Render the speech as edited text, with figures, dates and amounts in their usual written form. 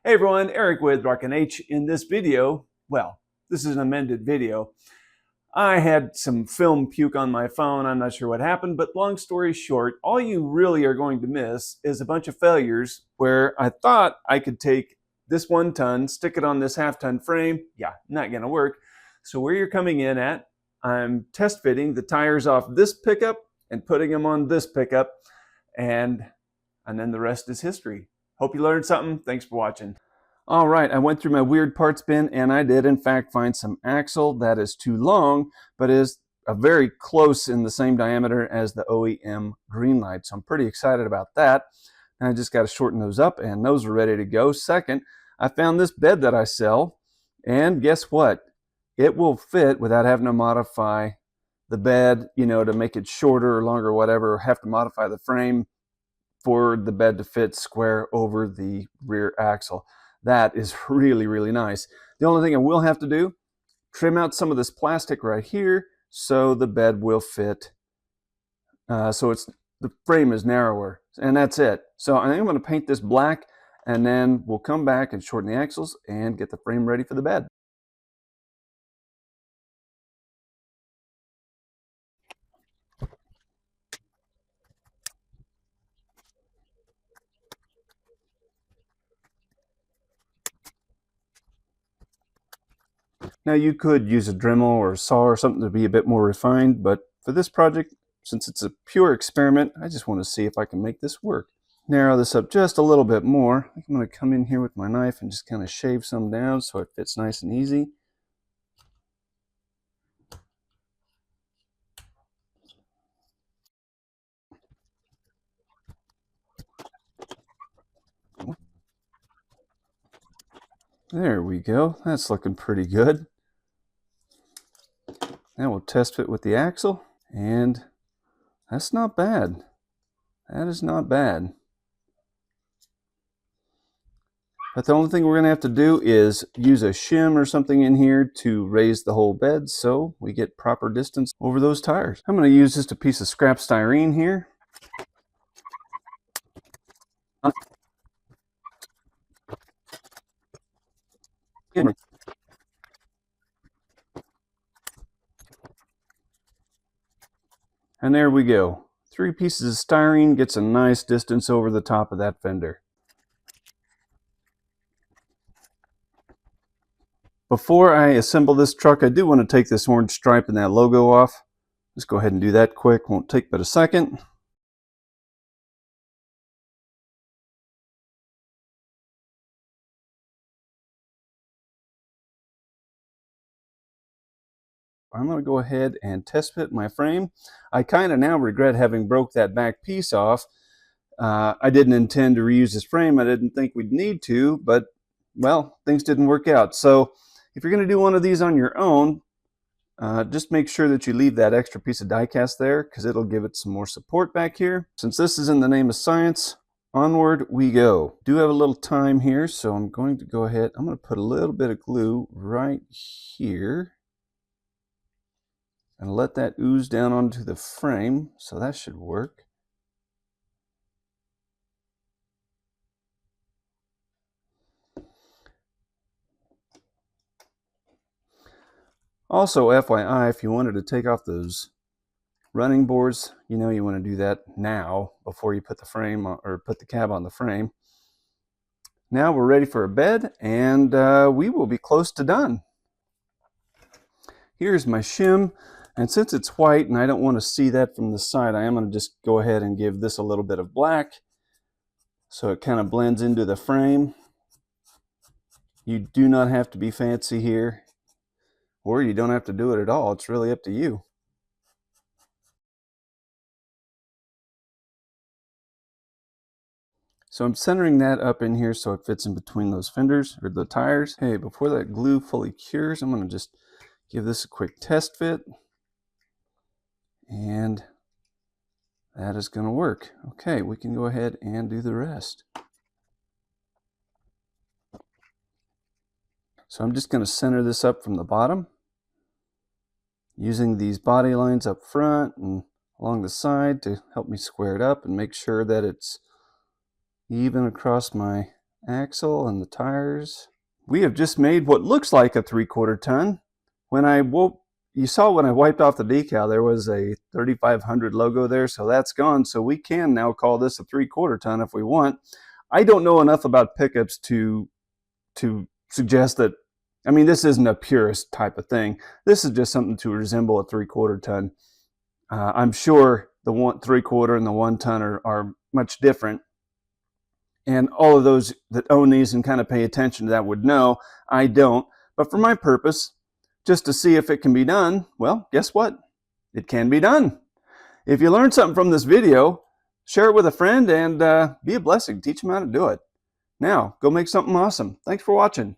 Hey everyone, Eric with Rockin' H. In this video, well, this is an amended video. I had some film puke on my phone. I'm not sure what happened, but long story short, all you really are going to miss is a bunch of failures where I thought I could take this 1 ton, stick it on this half-ton frame. Yeah, not gonna work. So where you're coming in at, I'm test fitting the tires off this pickup and putting them on this pickup, and then the rest is history. Hope you learned something. Thanks for watching. All right, I went through my weird parts bin and I did in fact find some axle that is too long, but is a very close in the same diameter as the OEM Greenlight. So I'm pretty excited about that. And I just got to shorten those up and those are ready to go. Second, I found this bed that I sell, and guess what? It will fit without having to modify the bed, to make it shorter or longer or whatever, or have to modify the frame for the bed to fit square over the rear axle. That is really, really nice. The only thing I will have to do, trim out some of this plastic right here so the bed will fit, so the frame is narrower, and that's it. So I think I'm going to paint this black, and then we'll come back and shorten the axles and get the frame ready for the bed. Now you could use a Dremel or a saw or something to be a bit more refined, but for this project, since it's a pure experiment, I just want to see if I can make this work. Narrow this up just a little bit more. I'm going to come in here with my knife and just kind of shave some down so it fits nice and easy. There we go. That's looking pretty good. Now we'll test fit with the axle, and that's not bad. That is not bad. But the only thing we're going to have to do is use a shim or something in here to raise the whole bed so we get proper distance over those tires. I'm going to use just a piece of scrap styrene here. And there we go. 3 pieces of styrene gets a nice distance over the top of that fender. Before I assemble this truck, I do want to take this orange stripe and that logo off. Just go ahead and do that quick. Won't take but a second. I'm going to go ahead and test fit my frame. I kind of now regret having broke that back piece off. I didn't intend to reuse this frame. I didn't think we'd need to, but well, things didn't work out. So if you're going to do one of these on your own, just make sure that you leave that extra piece of die cast there because it'll give it some more support back here. Since this is in the name of science, onward we go. Do have a little time here, so I'm going to go ahead. I'm going to put a little bit of glue right here and let that ooze down onto the frame, so that should work. Also, FYI, if you wanted to take off those running boards, you want to do that now before you put the frame on, or put the cab on the frame. Now we're ready for a bed, and we will be close to done. Here's my shim, and since it's white and I don't want to see that from the side, I am going to just go ahead and give this a little bit of black so it kind of blends into the frame. You do not have to be fancy here, or you don't have to do it at all. It's really up to you. So I'm centering that up in here so it fits in between those fenders or the tires. Hey, before that glue fully cures, I'm going to just give this a quick test fit. And that is going to work. Okay, we can go ahead and do the rest. So I'm just going to center this up from the bottom using these body lines up front and along the side to help me square it up and make sure that it's even across my axle and the tires. We have just made what looks like a 3/4 ton. You saw when I wiped off the decal, there was a 3500 logo there, so that's gone. So we can now call this a 3/4 ton if we want. I don't know enough about pickups to suggest that. I mean, this isn't a purist type of thing. This is just something to resemble a 3/4 ton. I'm sure the 3/4 and the 1 ton are much different. And all of those that own these and kind of pay attention to that would know. I don't. But for my purpose, just to see if it can be done, well, guess what? It can be done. If you learned something from this video, share it with a friend and be a blessing. Teach them how to do it. Now, go make something awesome. Thanks for watching.